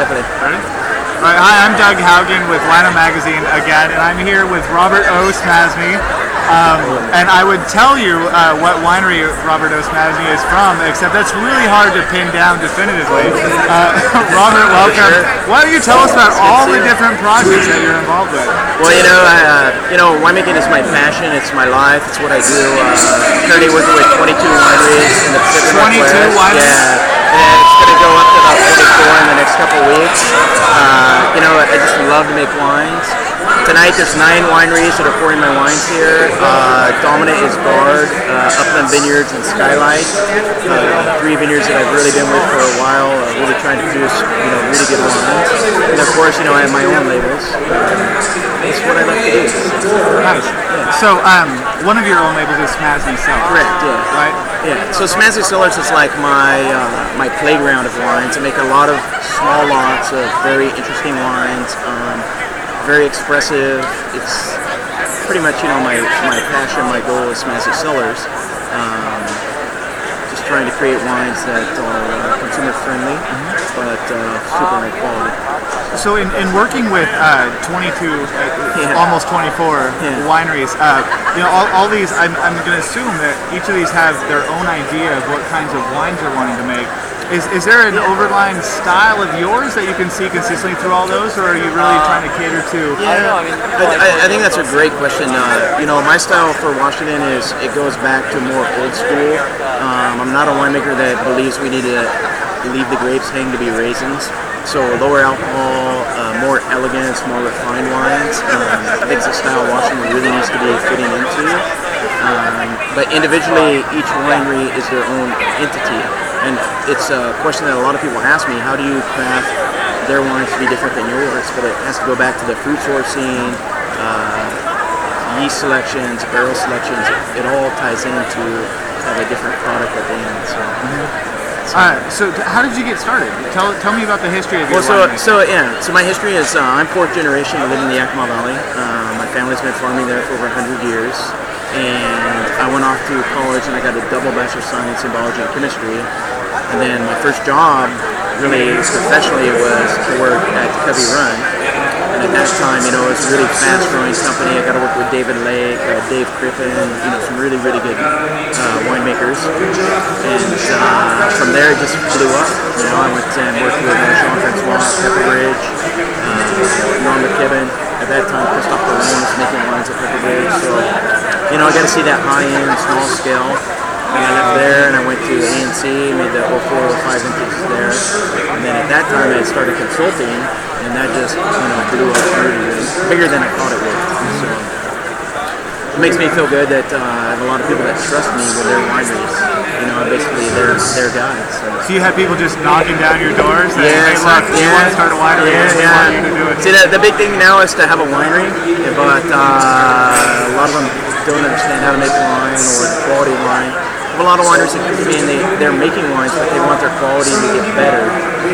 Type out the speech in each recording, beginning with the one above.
definitely. Ready? All right, hi, I'm Doug Haugen with WINOmagazine again, and I'm here with Robert O. Smasne. And I would tell you what winery Robert O. Smasne is from, except that's really hard to pin down definitively. Robert, welcome. Why don't you tell us about all the different projects that you're involved with? Well, winemaking is my passion. It's my life. It's what I do. Currently working with 22 wineries in the Pacific Northwest. 22 wineries? Yeah. And it's going to go up to about 24 in the next couple of weeks. I just love to make wines. Tonight there's 9 wineries that are pouring my wines here. Dominant is Guard, Upland Vineyards, and Skylight. 3 vineyards that I've really been with for a while, really trying to produce really good wines. And of course, I have my own labels. That's what I like to do. Nice. Yeah. So one of your own labels is Smasne Cellars. Correct, yeah. Right? Yeah. So Smasne Cellars is like my playground of wines. I make a lot of small lots of very interesting wines. Very expressive. It's pretty much my passion, my goal is Smasne Cellars. Just trying to create wines that are consumer friendly, but super high quality. So in working with 22, almost 24 wineries, all these, I'm going to assume that each of these have their own idea of what kinds of wines they're wanting to make. Is there an overlying style of yours that you can see consistently through all those, or are you really trying to cater to? Yeah, I think that's a great question. My style for Washington it goes back to more old school. I'm not a winemaker that believes we need to leave the grapes hang to be raisins. So lower alcohol, more elegance, more refined wines. I think it's a style Washington really needs to be fitting into. But individually, each winery is their own entity. And it's a question that a lot of people ask me, how do you craft their wines to be different than yours? But it has to go back to the fruit sourcing, yeast selections, barrel selections. It all ties into have a different product at the end. So how did you get started? Tell me about the history of your winery. So my history is I'm 4th generation. I live in the Yakima Valley. My family's been farming there for over 100 years. And I went off to college and I got a double Bachelor of Science in Biology and Chemistry. And then my first job, really professionally, was to work at Covey Run. And at that time, it was a really fast-growing company. I got to work with David Lake, Dave Crippen, some really, really good winemakers. And from there, it just blew up. I went and worked with Jean-Francois, Pepperbridge, Norm McKibben. At that time, Christophe Bellone was making wines at Pepperbridge. So, I got to see that high-end, small scale. And I left there and I went to ANC, made the 04, 05 vintage there. And then at that time, I started consulting, and that just blew up really bigger than I thought it would. So it makes me feel good that I have a lot of people that trust me with their wineries. Basically their guides. So you have people just knocking down your doors? Yeah, hey, look, you want to start a winery? Yeah. To do it. See, the big thing now is to have a winery, but a lot of them don't understand how to make wine or quality wine. A lot of wineries that come to me and they're making wines, but they want their quality to get better.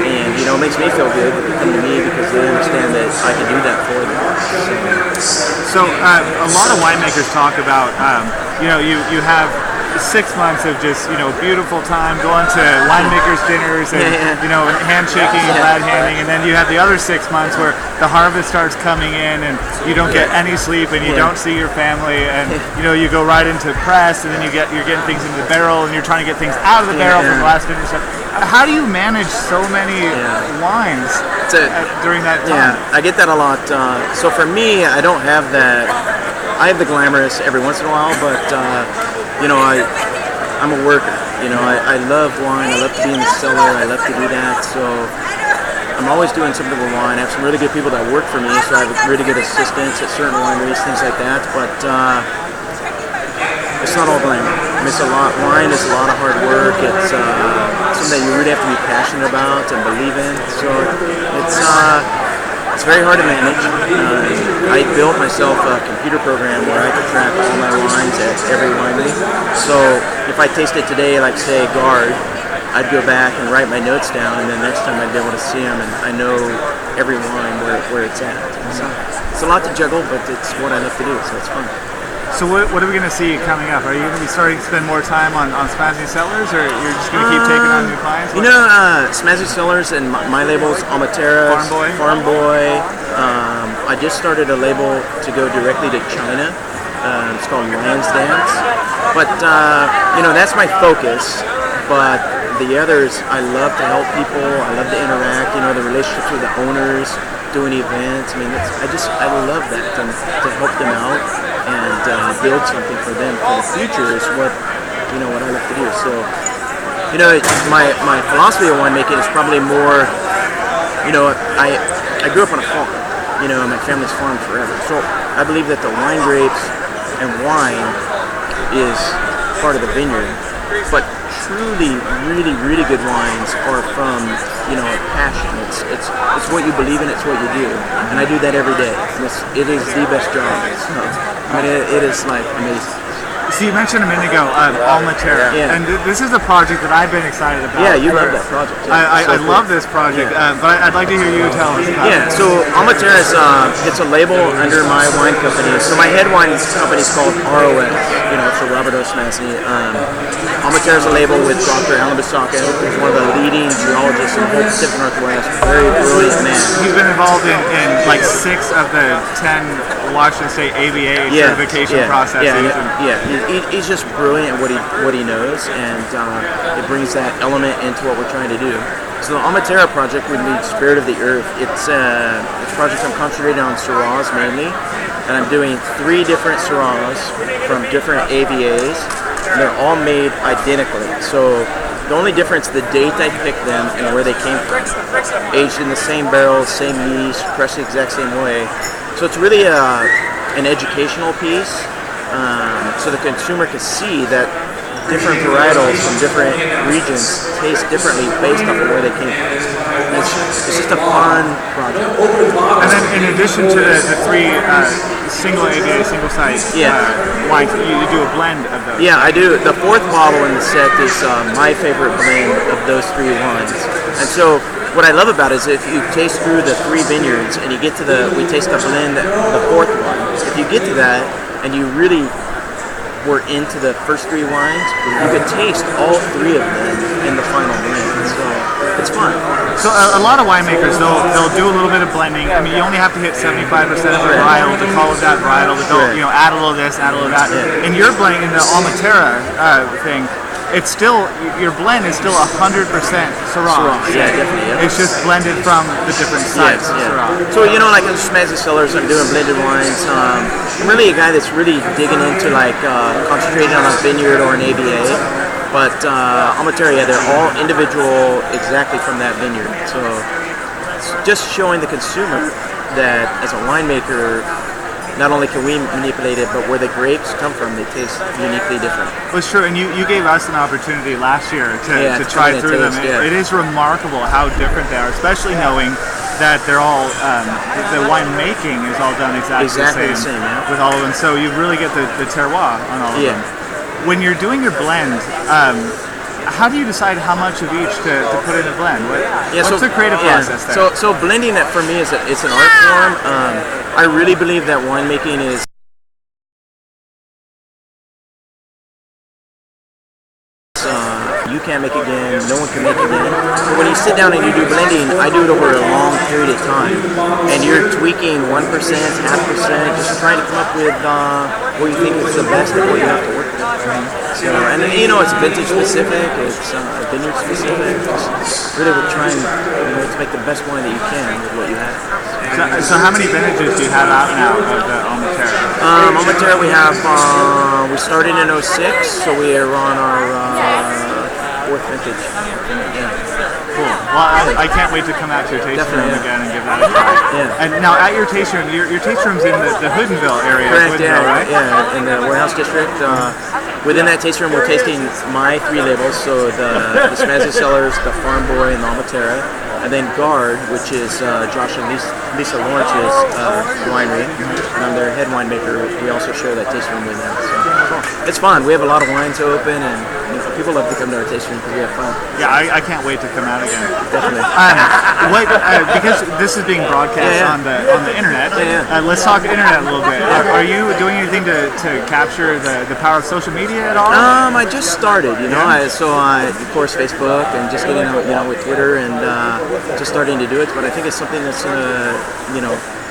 And it makes me feel good that they come to me because they understand that I can do that for them. So a lot of winemakers talk about you have 6 months of just beautiful time going to winemakers dinners and handshaking and glad handing, and then you have the other 6 months where the harvest starts coming in and you don't get any sleep and you don't see your family, and you go right into press, and then you're getting things into the barrel and you're trying to get things out of the barrel from the last vintage stuff. How do you manage so many wines during that time? Yeah, I get that a lot. So for me, I don't have that. I have the glamorous every once in a while, but I'm a worker. I love wine. I love to be in the cellar. I love to do that. So I'm always doing something with wine. I have some really good people that work for me, so I have really good assistants at certain wineries, things like that. But it's not all glamour. Wine is a lot of hard work. It's something that you really have to be passionate about and believe in. So it's very hard to manage. I built myself a computer program where I could track all my wines at every winery. So if I tasted today, like say Guard, I'd go back and write my notes down, and then next time I'd be able to see them, and I know every wine where it's at. So it's a lot to juggle, but it's what I love to do, so it's fun. So what are we going to see coming up? Are you going to be starting to spend more time on Smasne Cellars, or you're just going to keep taking on new clients? You know, Smasne Cellars and my labels, Almatera, Farm Boy. I just started a label to go directly to China. It's called Lion's Dance. But, you know, that's my focus. But the others, I love to help people. I love to interact, you know, the relationships with the owners, doing events. I mean, I love that, to help them out and build something for them for the future is what I love to do. So, you know, my philosophy of winemaking is probably more, you know, I grew up on a farm, you know, and my family's farmed forever. So I believe that the wine grapes and wine is part of the vineyard, but truly, really, really good wines are from, you know, passion. It's what you believe in. It's what you do, and I do that every day. It is the best job. So, I mean, it is like amazing. So you mentioned a minute ago Almatera, and this is a project that I've been excited about. Yeah, you love that project. I love this project, but I'd like to hear you tell us about it. So Almatera is it's a label under my wine company. So my head wine company is called ROS, you know, so Robert O. Smasne. Almatera is a label with Dr. Alan Bisaka, who's one of the leading geologists in the whole Pacific Northwest. Very brilliant man. He's been involved in like 6 of the 10 Washington State ABA certification processes. He's just brilliant at what he knows, and it brings that element into what we're trying to do. So the Almatera project would mean Spirit of the Earth. It's a project I'm concentrating on Syrahs mainly, and I'm doing 3 different Syrahs from different AVAs, and they're all made identically. So the only difference, the date I picked them and where they came from. Aged in the same barrels, same yeast, pressed the exact same way. So it's really an educational piece, so the consumer can see that different varietals from different regions taste differently based off of where they came from. It's just a fun project. And then in addition to the 3 single AVA, single site wines, you do a blend of those. Yeah, I do. The 4th bottle in the set is my favorite blend of those 3 wines. And so what I love about it is if you taste through the 3 vineyards and you get to we taste the blend, the 4th one. If you get to that and you really were into the first 3 wines, you could taste all 3 of them in the final blend. So it's fun. So a lot of winemakers, they'll do a little bit of blending. I mean, you only have to hit 75% of the varietal to call it that varietal. You know, add a little of this, add a little of that. In your blend, in the Almatera thing, it's still, your blend is still 100% Syrah. Yeah, definitely. Yeah. It's just blended from the different sites of Syrah. So, you know, like in Smasne Cellars, I'm doing blended wines. I'm really a guy that's really digging into like concentrating on a vineyard or an ABA. But Almatera, they're all individual exactly from that vineyard. So it's just showing the consumer that as a winemaker, not only can we manipulate it, but where the grapes come from, they taste uniquely different. Well, it's true, and you gave us an opportunity last year to try through them. It is remarkable how different they are, especially knowing that they're all, the wine making is all done exactly the same with all of them. So you really get the terroir on all of them. When you're doing your blend, how do you decide how much of each to put in a blend? What's the creative process there? So blending that for me it's an art form. I really believe that winemaking is you can't make again, no one can make again. But when you sit down and you do blending, I do it over a long period of time. And you're tweaking 1%, 0.5%, just trying to come up with what you think is the best of what you have to work with. So, and then, you know, it's vintage specific, it's vineyard specific. Just really we're trying to make the best wine that you can with what you have. So how many vintages do you have out now of the Almatera? Almatera we have, we started in 06, so we are on our 4th vintage. Cool. Well, I can't wait to come out to your tasting room again and give that a try. And now at your tasting room, your tasting room's in the Hoodenville area. Correct, right? Yeah, in the warehouse district. Within that tasting room, we're tasting my 3 labels, so the Smasne Cellars, the Farm Boy, and the Almatera. And then Guard, which is Josh and Lisa Lawrence's winery, and I'm their head winemaker. We also share that tasting room with them. So it's fun. We have a lot of wines open, and people love to come to our tasting room because we have fun. Yeah, I can't wait to come out again. Definitely. Because this is being broadcast on the internet. Let's talk internet a little bit. Are you doing anything to capture the power of social media at all? I just started, of course Facebook and just getting out, with Twitter and just starting to do it. But I think it's something that's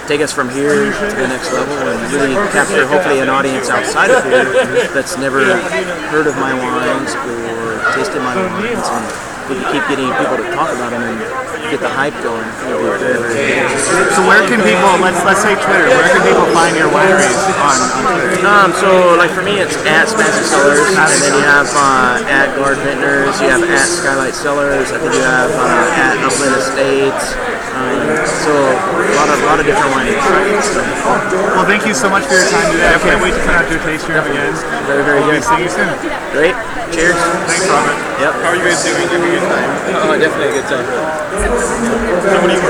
take us from here to the next level and really capture hopefully an audience outside of here that's never heard of my wines or tasted my wines, and we can keep getting people to talk about them and get the hype going. So where can people, let's say Twitter, where can people find your wineries on Twitter? So like for me it's at Smasne Cellars, and then you have at Guard Vintners, you have at Skylight Cellars, I think you have at Upland Estates. So a lot of different wines. Well, thank you so much for your time today. I can't wait to come out to your tasting room again. Very, very good. See you soon. Great. Cheers. Thanks, Robert. Yep. How are you guys doing? Having a good time? Oh, definitely a good time.